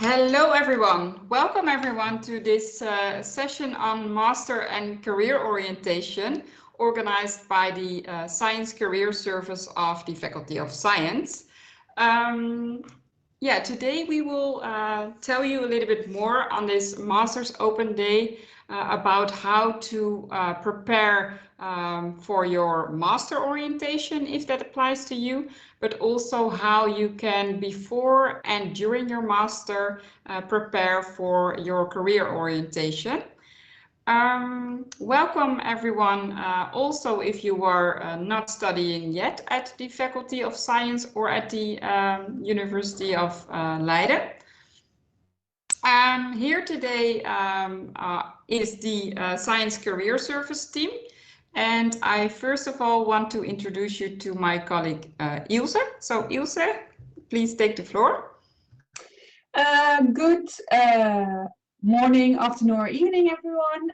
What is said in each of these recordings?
Hello everyone. Welcome everyone to this session on Master and Career Orientation organized by the Science Career Service of the Faculty of Science. Today we will tell you a little bit more on this Masters Open Day about how to prepare for your master orientation, if that applies to you, but also how you can, before and during your master, prepare for your career orientation. Welcome everyone. Also, if you are not studying yet at the Faculty of Science or at the University of Leiden. Here today is the Science Career Service team. And I first of all want to introduce you to my colleague Ilse. So Ilse, please take the floor. Good morning, afternoon or evening everyone.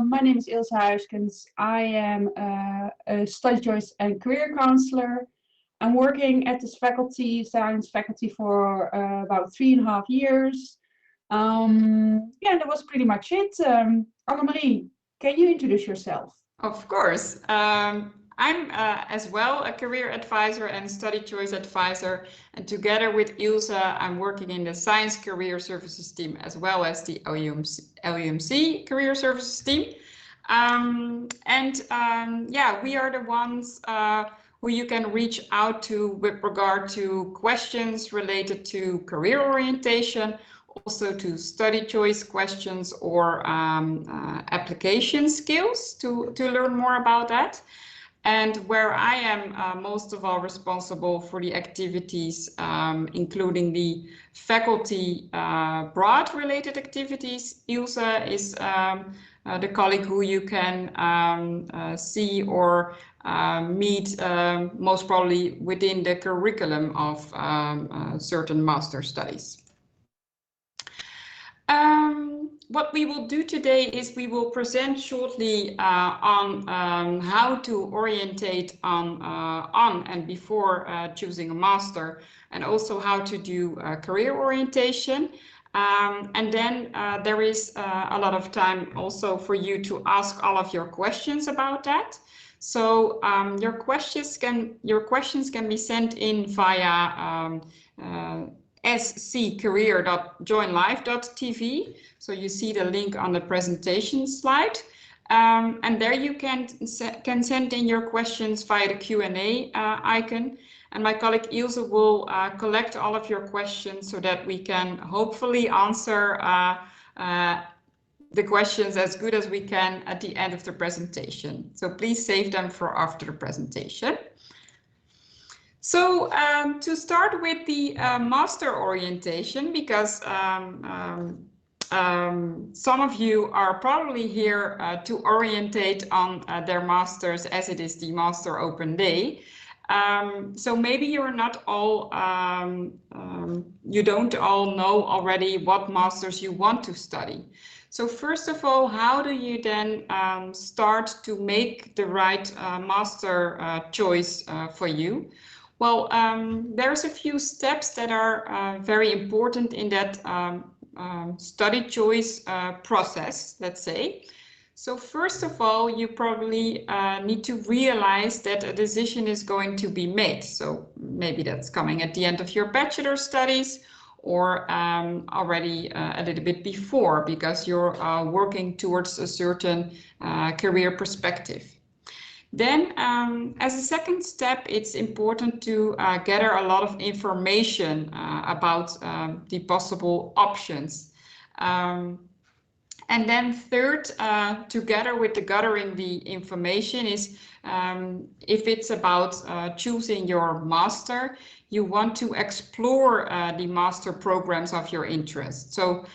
My name is Ilse Huiskens. I am a study choice and career counselor. I'm working at this faculty, science faculty, for about 3.5 years. That was pretty much it. Annemarie, can you introduce yourself? Of course. I'm as well a career advisor and study choice advisor, and together with Ilse, I'm working in the Science Career Services team as well as the LUMC Career Services team. We are the ones who you can reach out to with regard to questions related to career orientation, also to study choice questions or application skills to learn more about that. And where I am most of all responsible for the activities, including the faculty broad related activities, Ilse is the colleague who you can see or meet most probably within the curriculum of certain master studies. What we will do today is we will present shortly on how to orientate on and before choosing a master, and also how to do career orientation. And then there is a lot of time also for you to ask all of your questions about that. So your questions can be sent in via sccareer.joinlive.tv. So you see the link on the presentation slide. And there you can send in your questions via the Q&A icon. And my colleague Ilse will collect all of your questions so that we can hopefully answer the questions as good as we can at the end of the presentation. So please save them for after the presentation. So to start with the master orientation, because some of you are probably here to orientate on their masters, as it is the Master Open Day. So maybe you're not all, you don't all know already what masters you want to study. So first of all, how do you then start to make the right master choice for you? Well, there's a few steps that are very important in that study choice process, let's say. So first of all, you probably need to realize that a decision is going to be made. So maybe that's coming at the end of your bachelor studies, or already a little bit before, because you're working towards a certain career perspective. Then, as a second step, it's important to gather a lot of information about the possible options. And then third, together with the gathering the information is, if it's about choosing your master, you want to explore the master programs of your interest. So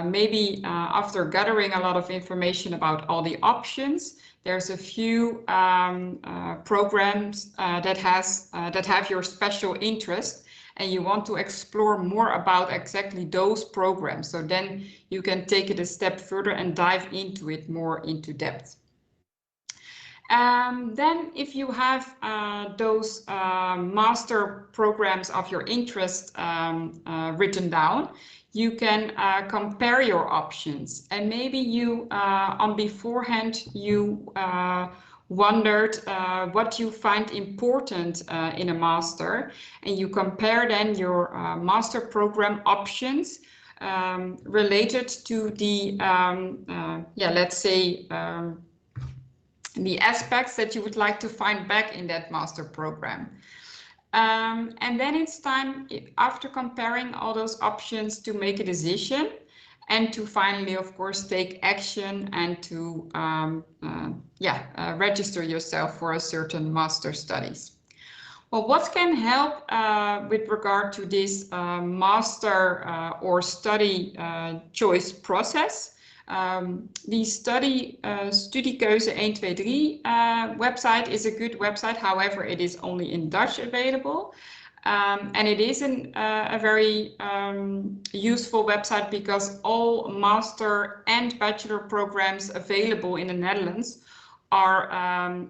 maybe after gathering a lot of information about all the options, there's a few programs that have your special interest, and you want to explore more about exactly those programs. So then you can take it a step further and dive into it more into depth. Then if you have those master programs of your interest written down, you can compare your options. And maybe you, on beforehand, you wondered what you find important in a master, and you compare then your master program options related to the, let's say, the aspects that you would like to find back in that master program. And then it's time, after comparing all those options, to make a decision and to finally, of course, take action and to register yourself for a certain master studies. Well, what can help with regard to this master or study choice process? The Studiekeuze 123 website is a good website. However, it is only in Dutch available. And it is a very useful website because all master and bachelor programs available in the Netherlands are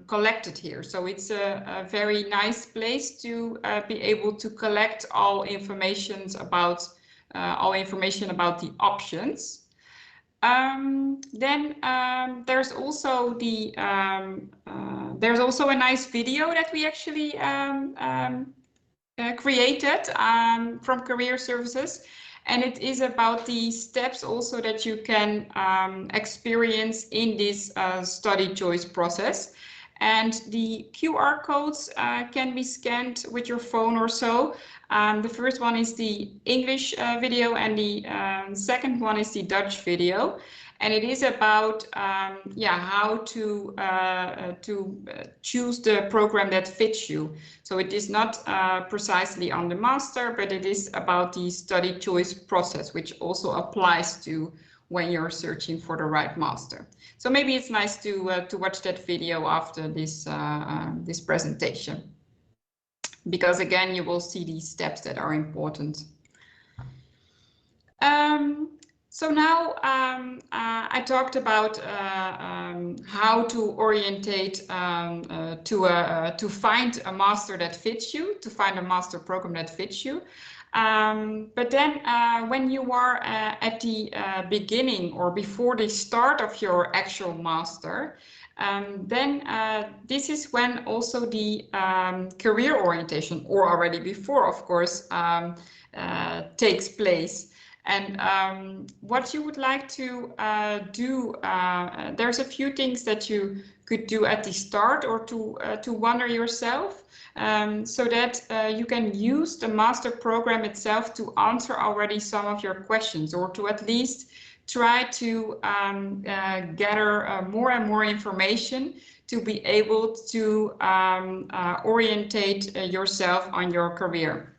collected here. So it's a very nice place to be able to collect all information about the options. Then there's also a nice video that we actually created from Career Services, and it is about the steps also that you can experience in this study choice process. And the QR codes can be scanned with your phone or so. The first one is the English video, and the second one is the Dutch video. And it is about how to choose the program that fits you. So it is not precisely on the master, but it is about the study choice process, which also applies to when you're searching for the right master. So maybe it's nice to watch that video after this this presentation, because again, you will see these steps that are important. So now I talked about how to orientate to find a master that fits you, to find a master program that fits you. But then when you are at the beginning or before the start of your actual master, then this is when also the career orientation, or already before, of course, takes place. And what you would like to do, there's a few things that you could do at the start, or to wonder yourself, so that you can use the master program itself to answer already some of your questions, or to at least try to gather more and more information to be able to orientate yourself on your career.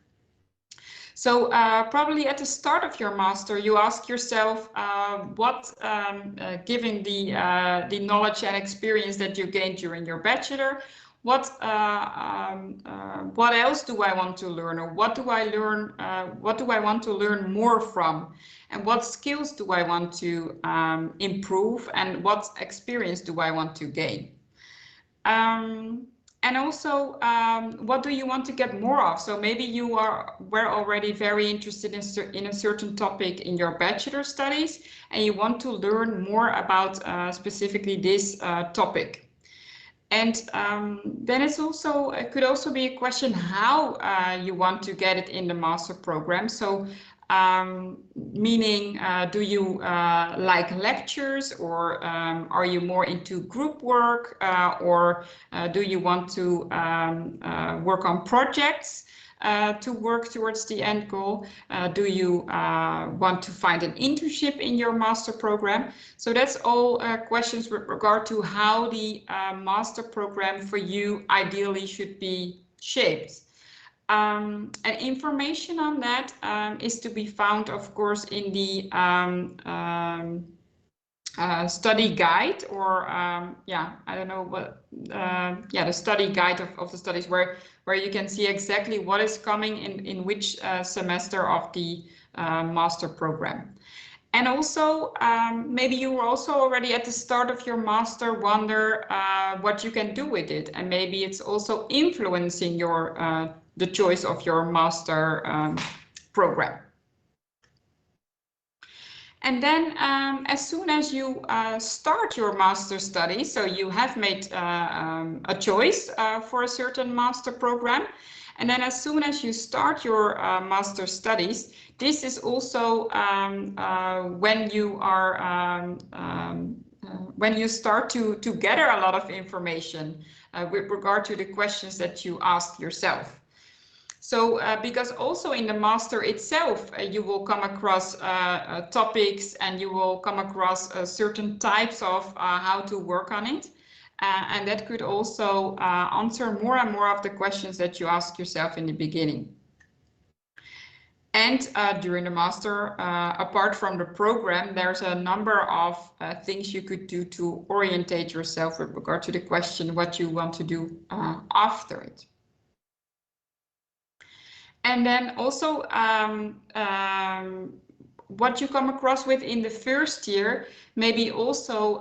So probably at the start of your master, you ask yourself what, given the knowledge and experience that you gained during your bachelor, what else do I want to learn, or what do I learn? What do I want to learn more from, and what skills do I want to improve, and what experience do I want to gain? And also, what do you want to get more of? So maybe you were already very interested in a certain topic in your bachelor studies, and you want to learn more about specifically this topic. And then it could also be a question how you want to get it in the master program. So meaning, do you like lectures, or are you more into group work, or do you want to work on projects to work towards the end goal? Do you want to find an internship in your master program? So that's all questions with regard to how the master program for you ideally should be shaped. And information on that is to be found, of course, in the study guide, or I don't know what, the study guide of the studies, where you can see exactly what is coming in which semester of the master program. And also, maybe you were also already at the start of your master wonder what you can do with it. And maybe it's also influencing your the choice of your master program. And then as soon as you start your master studies, so you have made a choice for a certain master program. And then as soon as you start your master studies, this is also when you are when you start to gather a lot of information with regard to the questions that you ask yourself. So because also in the master itself, you will come across topics and you will come across certain types of how to work on it. And that could also answer more and more of the questions that you ask yourself in the beginning. And during the master, apart from the program, there's a number of things you could do to orientate yourself with regard to the question what you want to do after it. And then also what you come across with in the first year maybe also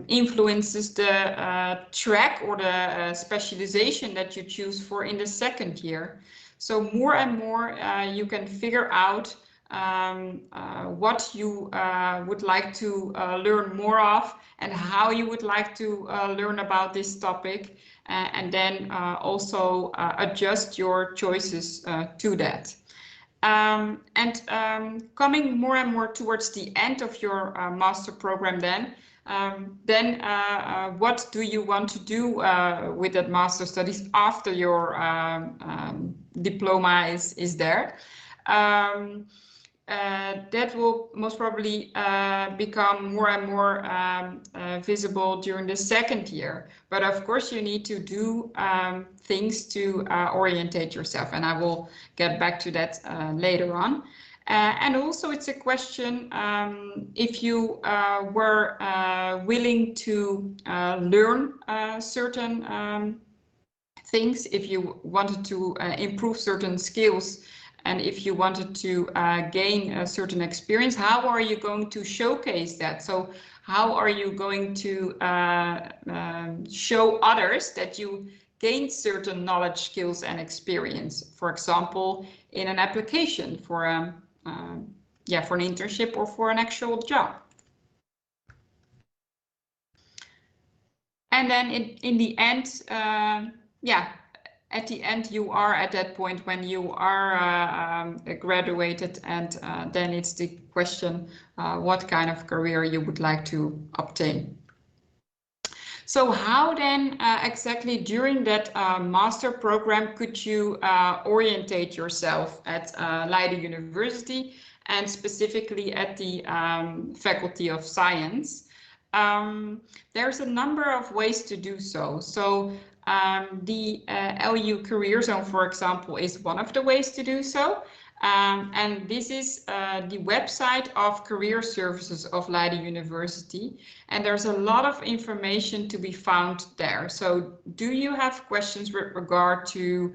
influences the track or the specialization that you choose for in the second year. So more and more you can figure out what you would like to learn more of and how you would like to learn about this topic, and then also adjust your choices to that. Coming more and more towards the end of your master program then what do you want to do with that master studies after your diploma is there? That will most probably become more and more visible during the second year. But of course, you need to do things to orientate yourself, and I will get back to that later on. And also, it's a question if you were willing to learn certain things, if you wanted to improve certain skills, and if you wanted to gain a certain experience, how are you going to showcase that? So how are you going to show others that you gained certain knowledge, skills, and experience? For example, in an application for an internship or for an actual job. And then in the end, at the end, you are at that point when you are graduated, and then it's the question what kind of career you would like to obtain. So how then exactly during that master program could you orientate yourself at Leiden University and specifically at the Faculty of Science? There's a number of ways to do so. So the LU Career Zone, for example, is one of the ways to do so. And this is the website of Career Services of Leiden University. And there's a lot of information to be found there. So do you have questions with regard to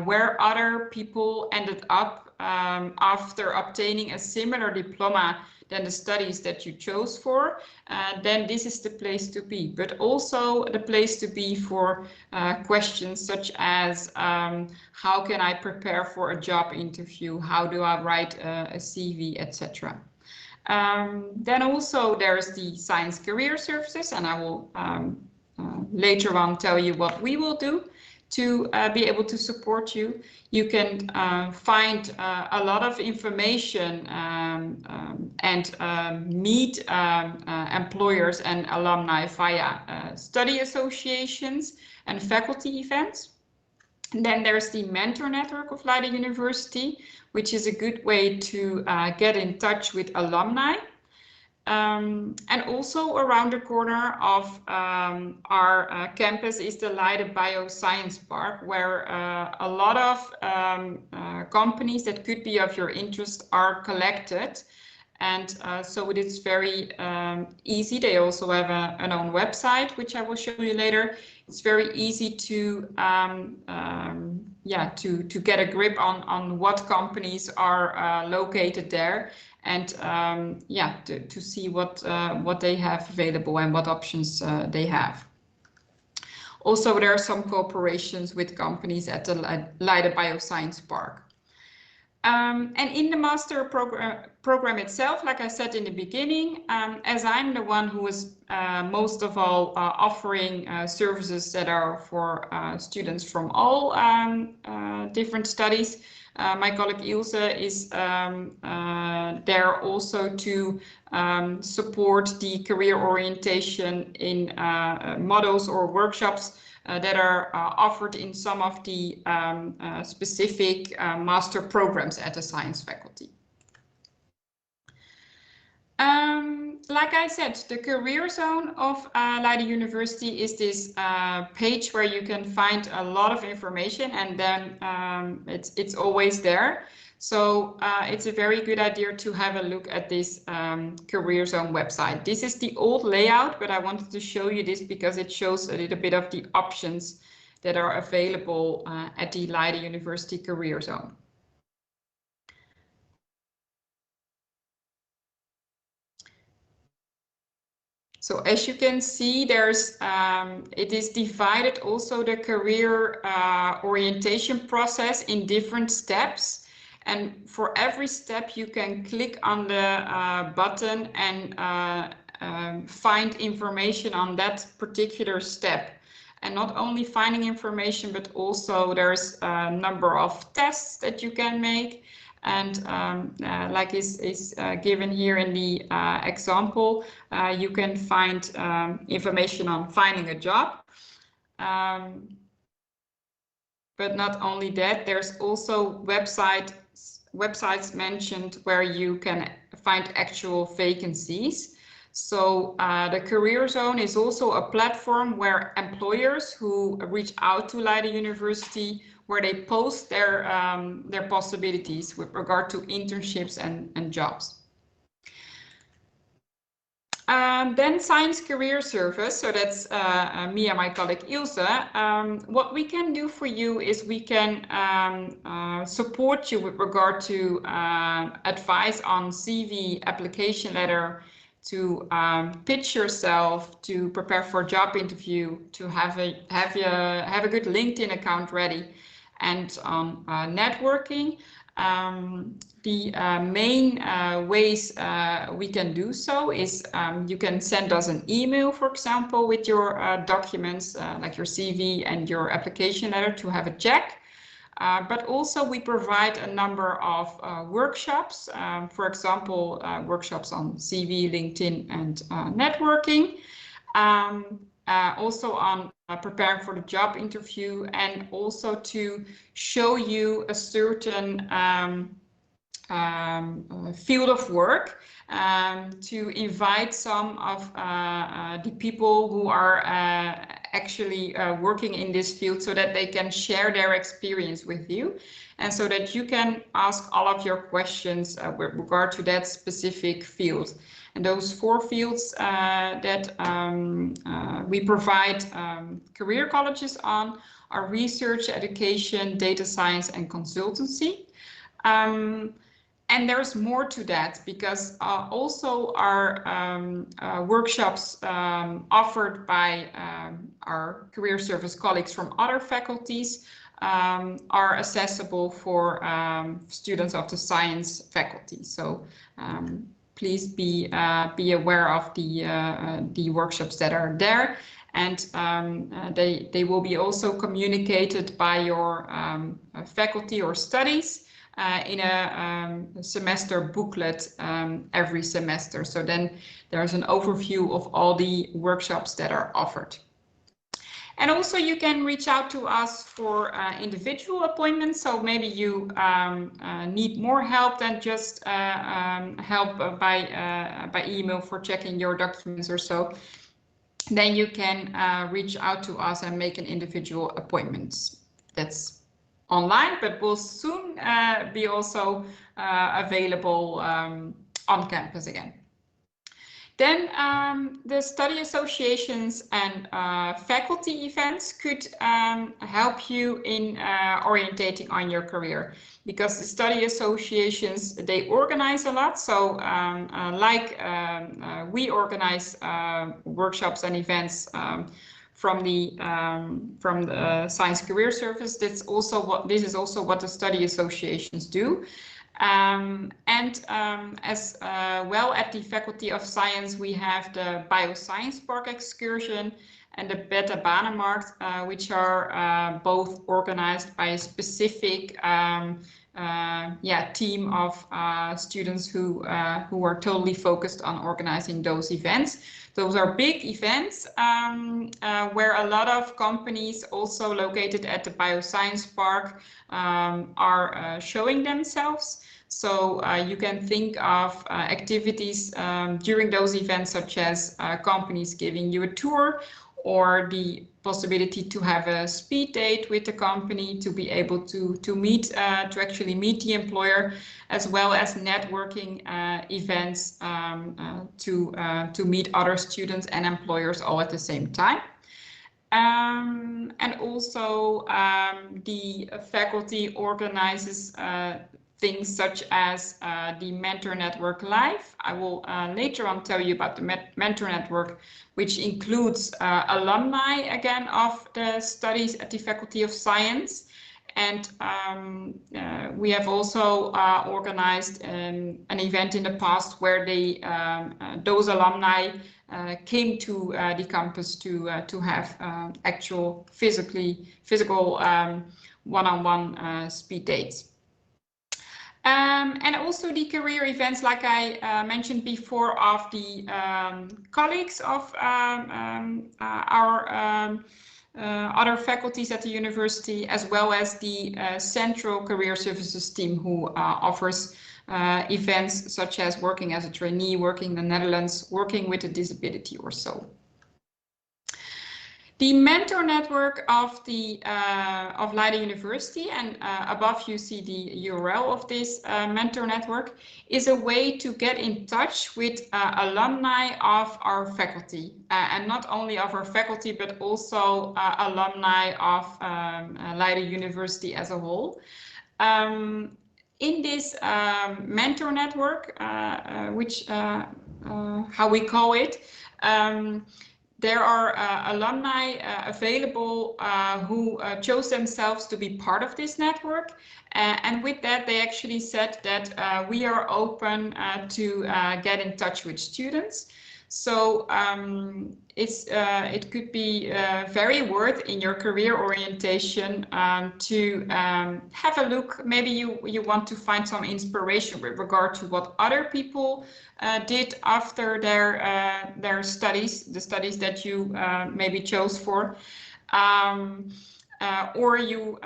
where other people ended up after obtaining a similar diploma than the studies that you chose for, then this is the place to be. But also the place to be for questions such as how can I prepare for a job interview? How do I write a CV, etc. Then also there's the Science Career Services, and I will later on tell you what we will do to be able to support you. You can find a lot of information and meet employers and alumni via study associations and faculty events. And then there's the Mentor Network of Leiden University, which is a good way to get in touch with alumni. And also around the corner of our campus is the Leiden Bioscience Park, where a lot of companies that could be of your interest are collected. And so it is very easy. They also have an own website, which I will show you later. it's very easy to to get a grip on what companies are located there, and to see what they have available and what options they have. Also, there are some cooperations with companies at the Leiden Bioscience Park. And in the master program itself, like I said in the beginning, as I'm the one who is most of all offering services that are for students from all different studies, my colleague Ilse is there also to support the career orientation in models or workshops that are offered in some of the specific master programs at the science faculty. Like I said, the career zone of Leiden University is this page where you can find a lot of information, and then it's always there. So it's a very good idea to have a look at this career zone website. This is the old layout, but I wanted to show you this because it shows a little bit of the options that are available at the Leiden University career zone. So as you can see, there's it is divided also the career orientation process in different steps. And for every step, you can click on the button and find information on that particular step. And not only finding information, but also there's a number of tests that you can make. And like is given here in the example, you can find information on finding a job. But not only that, there's also websites mentioned where you can find actual vacancies. So the career zone is also a platform where employers who reach out to Leiden University, where they post their possibilities with regard to internships and jobs. Then Science Career Service, so that's me and my colleague Ilse. What we can do for you is we can support you with regard to advice on CV, application letter, to pitch yourself, to prepare for a job interview, to have a good LinkedIn account ready, and on networking. The main ways we can do so is you can send us an email, for example, with your documents like your CV and your application letter to have a check. But also we provide a number of workshops, for example, workshops on CV, LinkedIn, and networking. Also on preparing for the job interview, and also to show you a certain field of work, to invite some of the people who are actually working in this field, so that they can share their experience with you, and so that you can ask all of your questions with regard to that specific field. And those 4 fields that we provide career colleges on are research, education, data science, and consultancy. And there's more to that, because also our workshops offered by our career service colleagues from other faculties are accessible for students of the science faculty. So please be aware of the workshops that are there, and they will be also communicated by your faculty or studies in a semester booklet every semester. So then there's an overview of all the workshops that are offered. And also you can reach out to us for individual appointments. So maybe you need more help than just help by email for checking your documents or so. Then you can reach out to us and make an individual appointment. That's online, but will soon be also available on campus again. Then the study associations and faculty events could help you in orientating on your career, because the study associations, they organize a lot. So we organize workshops and events from the Science Career Service. This is also what the study associations do. As well, at the Faculty of Science, we have the Bioscience Park excursion and the Beta Banenmarkt, which are both organized by a specific team of students who are totally focused on organizing those events. Those are big events where a lot of companies also located at the Bioscience Park are showing themselves. So you can think of activities during those events, such as companies giving you a tour, or the possibility to have a speed date with the company, to be able to actually meet the employer, as well as networking events to meet other students and employers all at the same time. And also the faculty organizes things such as the Mentor Network Live. I will later on tell you about the Mentor Network, which includes alumni, again, of the studies at the Faculty of Science. And we have also organized an event in the past where those alumni came to the campus to have actual physical one-on-one speed dates. And also the career events, like I mentioned before, of the colleagues of our other faculties at the university, as well as the Central Career Services team, who offers events such as working as a trainee, working in the Netherlands, working with a disability or so. The Mentor Network of Leiden University, and above you see the URL of this Mentor Network, is a way to get in touch with alumni of our faculty, and not only of our faculty, but also alumni of Leiden University as a whole. In this Mentor Network, which how we call it, there are alumni available who chose themselves to be part of this network. And with that, they actually said that we are open to get in touch with students. So it could be very worth in your career orientation to have a look. Maybe you want to find some inspiration with regard to what other people did after their studies, the studies that you maybe chose for. Or you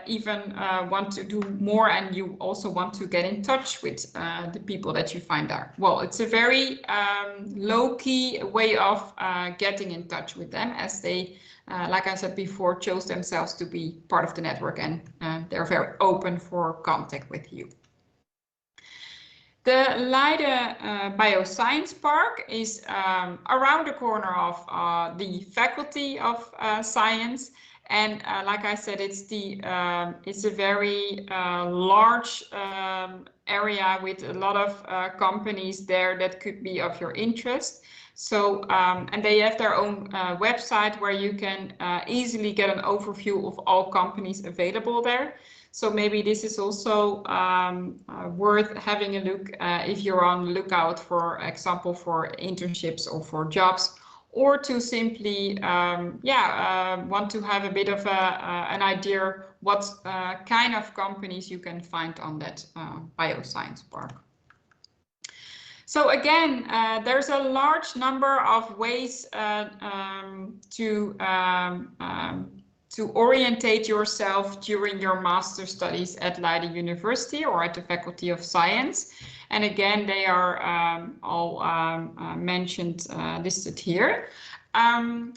even want to do more, and you also want to get in touch with the people that you find there. Well, it's a very low-key way of getting in touch with them, as they, like I said before, chose themselves to be part of the network, and they're very open for contact with you. The Leiden Bioscience Park is around the corner of the Faculty of Science. And like I said, it's a very large area with a lot of companies there that could be of your interest. So, and they have their own website where you can easily get an overview of all companies available there. So maybe this is also worth having a look if you're on the lookout, for example, for internships or for jobs, or to simply, want to have a bit of an idea what kind of companies you can find on that bioscience park. So again, there's a large number of ways to orientate yourself during your master studies at Leiden University or at the Faculty of Science. And again, they are all mentioned, listed here. What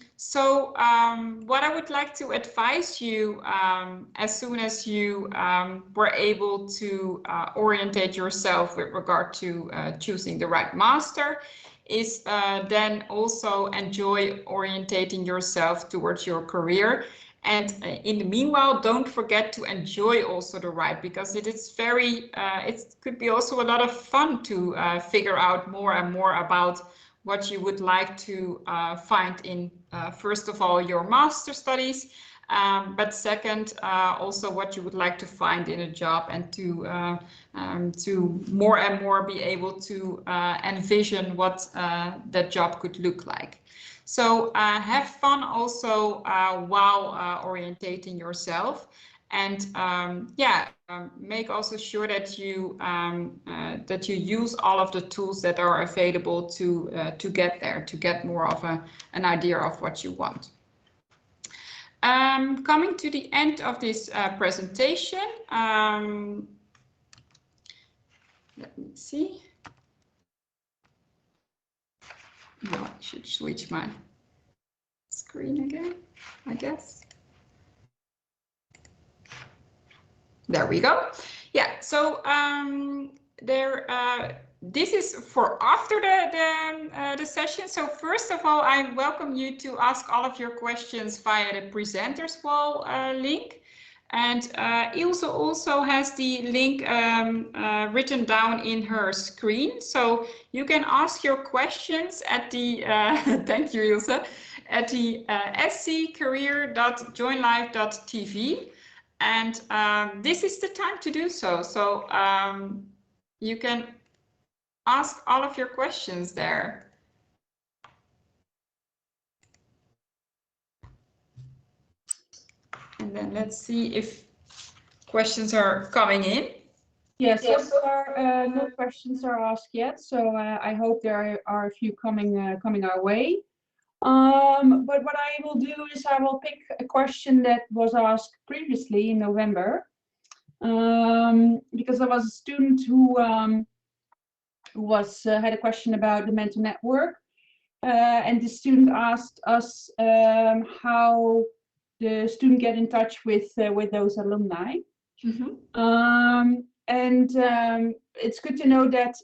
I would like to advise you, as soon as you were able to orientate yourself with regard to choosing the right master, is then also enjoy orientating yourself towards your career. And in the meanwhile, don't forget to enjoy also the ride, because it is very, it could be also a lot of fun to figure out more and more about what you would like to find in, first of all, your master studies, but second, also what you would like to find in a job, and to more and more be able to envision what that job could look like. So have fun also while orientating yourself, and make also sure that you use all of the tools that are available to get there, to get more of an idea of what you want. Coming to the end of this presentation, let me see. No, I should switch my screen again, I guess. There we go. Yeah, so this is for after the session. So first of all, I welcome you to ask all of your questions via the presenters wall link. And Ilse also has the link written down in her screen. So you can ask your questions at the, thank you Ilse, at the sccareer.joinlife.tv. And this is the time to do so. So you can ask all of your questions there. And then let's see if questions are coming in. Yes, so far no questions are asked yet, so I hope there are a few coming our way. But what I will do is I will pick a question that was asked previously in November, because there was a student who had a question about the mental network, and the student asked us how the student get in touch with those alumni. Mm-hmm. It's good to know that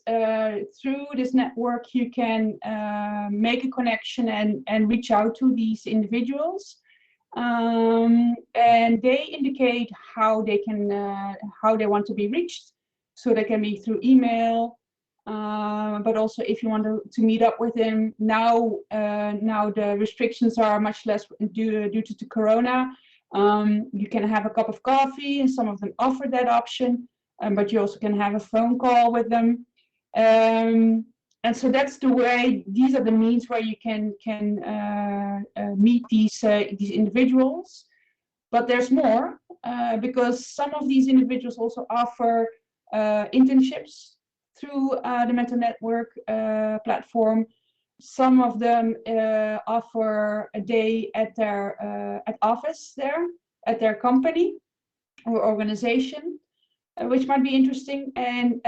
through this network you can make a connection and reach out to these individuals, and they indicate how they want to be reached. So they can be through email, but also if you want to meet up with them now the restrictions are much less due to Corona. You can have a cup of coffee, and some of them offer that option, but you also can have a phone call with them. And so that's the way, these are the means where you can meet these individuals. But there's more, because some of these individuals also offer internships through the Mental Network platform. Some of them offer a day at their at office there, at their company or organization, which might be interesting. And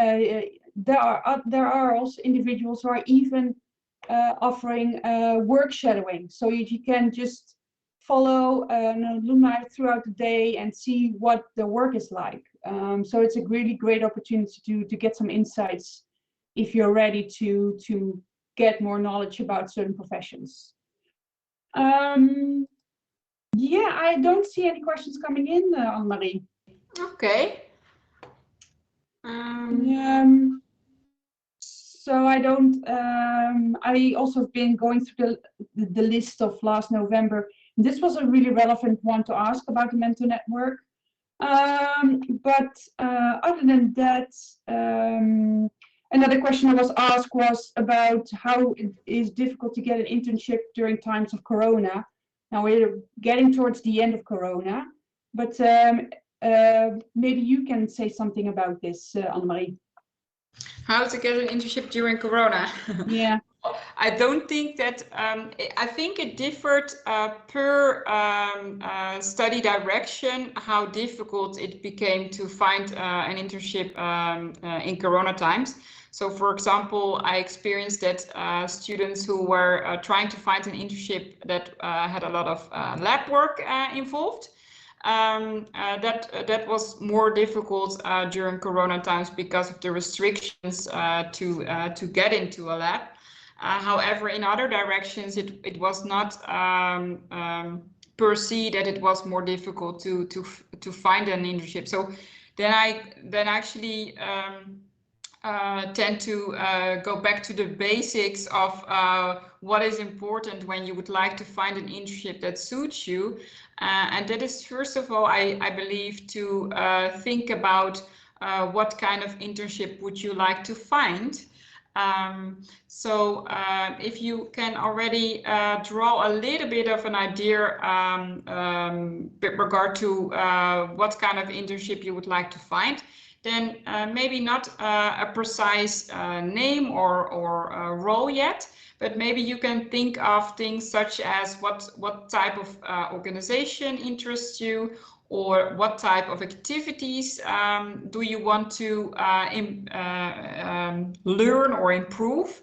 there are also individuals who are even offering work shadowing, so you can just follow an alumni throughout the day and see what the work is like. So it's a really great opportunity to get some insights if you're ready to get more knowledge about certain professions. Yeah, I don't see any questions coming in, Anne-Marie. Okay. So I don't. I also have been going through the list of last November. This was a really relevant one to ask about the mental network. But other than that, another question that was asked was about how it is difficult to get an internship during times of Corona. Now we're getting towards the end of Corona, but maybe you can say something about this, Anne-Marie. How to get an internship during Corona? Yeah. I don't think that, I think it differed per study direction, how difficult it became to find an internship in Corona times. So for example, I experienced that students who were trying to find an internship that had a lot of lab work involved, that was more difficult during Corona times because of the restrictions to get into a lab. However, in other directions, it was not per se that it was more difficult to find an internship. So then I actually tend to go back to the basics of what is important when you would like to find an internship that suits you. And that is, first of all, I believe, to think about what kind of internship would you like to find. If you can already draw a little bit of an idea with regard to what kind of internship you would like to find, then maybe not a precise name or role yet, but maybe you can think of things such as what type of organization interests you, or what type of activities do you want to learn or improve.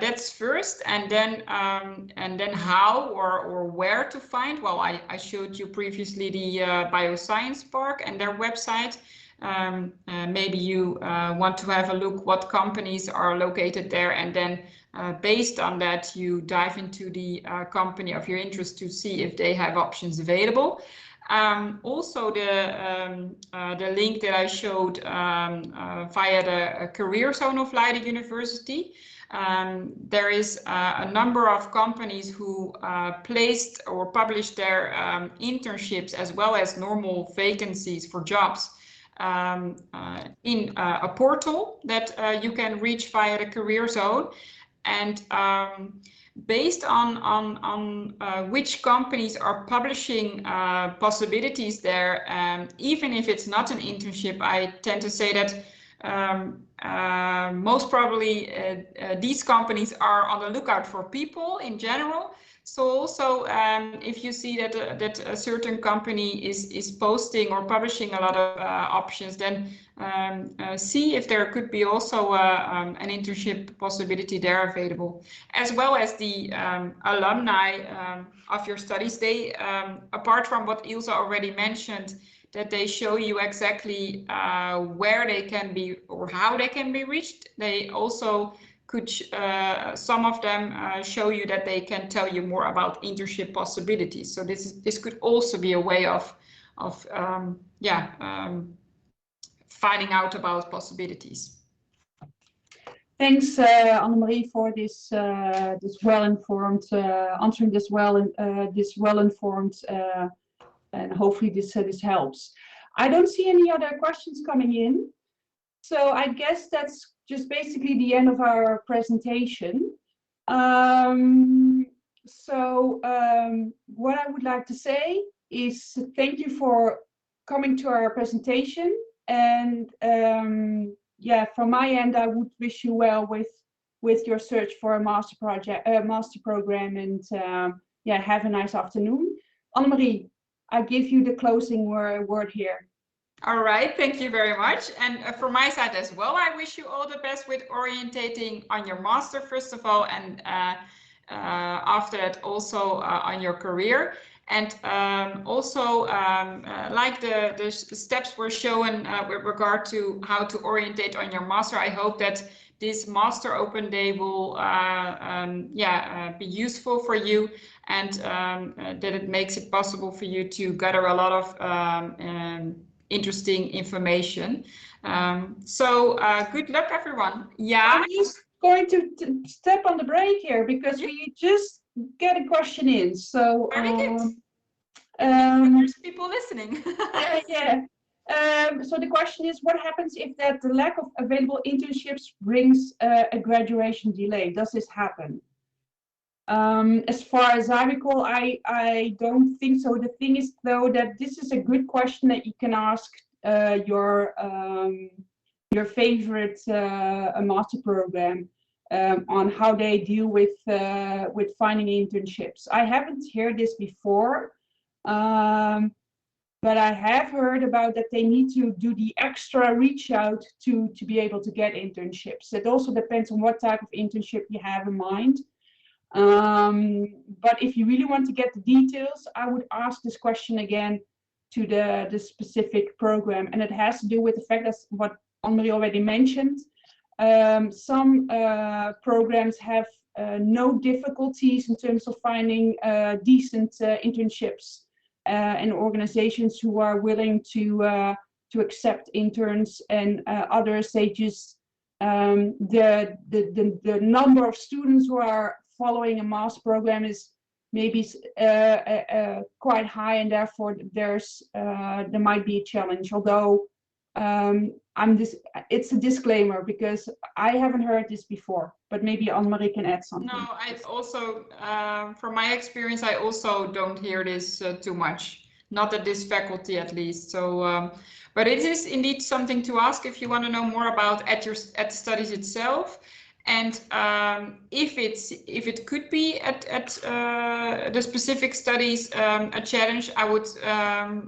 That's first, and then how or where to find. Well, I showed you previously the Bioscience Park and their website. Maybe you want to have a look what companies are located there, and then based on that, you dive into the company of your interest to see if they have options available. Also, the link that I showed via the career zone of Leiden University. There is a number of companies who placed or published their internships as well as normal vacancies for jobs in a portal that you can reach via the career zone. And based on which companies are publishing possibilities there, even if it's not an internship, I tend to say that most probably these companies are on the lookout for people in general. So also, if you see that a certain company is posting or publishing a lot of options, then see if there could be also an internship possibility there available, as well as the alumni of your studies. They, apart from what Ilse already mentioned, that they show you exactly where they can be or how they can be reached. They also could, some of them show you that they can tell you more about internship possibilities. So this could also be a way of finding out about possibilities. Thanks, Annemarie, for this well-informed answering this well-informed, and hopefully this helps. I don't see any other questions coming in, so I guess that's just basically the end of our presentation. What I would like to say is thank you for coming to our presentation, and yeah, from my end, I would wish you well with your search for a master program, and yeah, have a nice afternoon. Annemarie, I give you the closing word here. All right, thank you very much. And from my side as well, I wish you all the best with orientating on your master, first of all, and after that also on your career. And also, like the steps were shown with regard to how to orientate on your master, I hope that this Master Open Day will be useful for you, and that it makes it possible for you to gather a lot of interesting information. Good luck, everyone. Yeah. I'm just going to step on the brake here because we just get a question in. So there's people listening. yeah. So the question is, what happens if the lack of available internships brings a graduation delay? Does this happen? As far as I recall, I don't think so. The thing is, though, that this is a good question that you can ask your favorite master program on how they deal with finding internships. I haven't heard this before, but I have heard about that they need to do the extra reach out to be able to get internships. It also depends on what type of internship you have in mind. But if you really want to get the details, I would ask this question again to the specific program, and it has to do with the fact that what Annemarie already mentioned. Some programs have no difficulties in terms of finding decent internships and organizations who are willing to accept interns, and others they just the number of students who are following a master program is maybe quite high, and therefore there might be a challenge. Although it's a disclaimer because I haven't heard this before, but maybe Anne-Marie can add something. No, I also, from my experience, I also don't hear this too much, not at this faculty at least. So, but it is indeed something to ask if you want to know more about at the studies itself. And if it could be at the specific studies a challenge, I would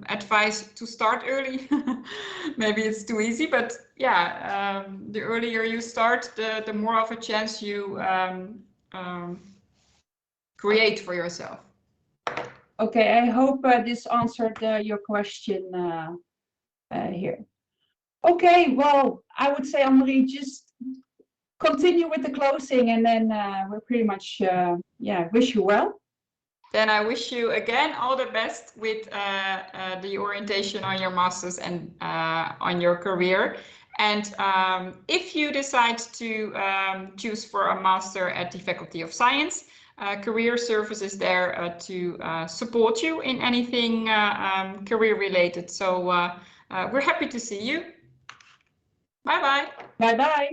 advise to start early. Maybe it's too easy, but yeah, the earlier you start, the more of a chance you create for yourself. Okay, I hope this answered your question here. Okay, well, I would say, Anne-Marie, just continue with the closing, and then we're pretty much, yeah, wish you well. Then I wish you again all the best with the orientation on your masters and on your career. And if you decide to choose for a master at the Faculty of Science, Career Service is there to support you in anything career related. So we're happy to see you. Bye-bye. Bye-bye.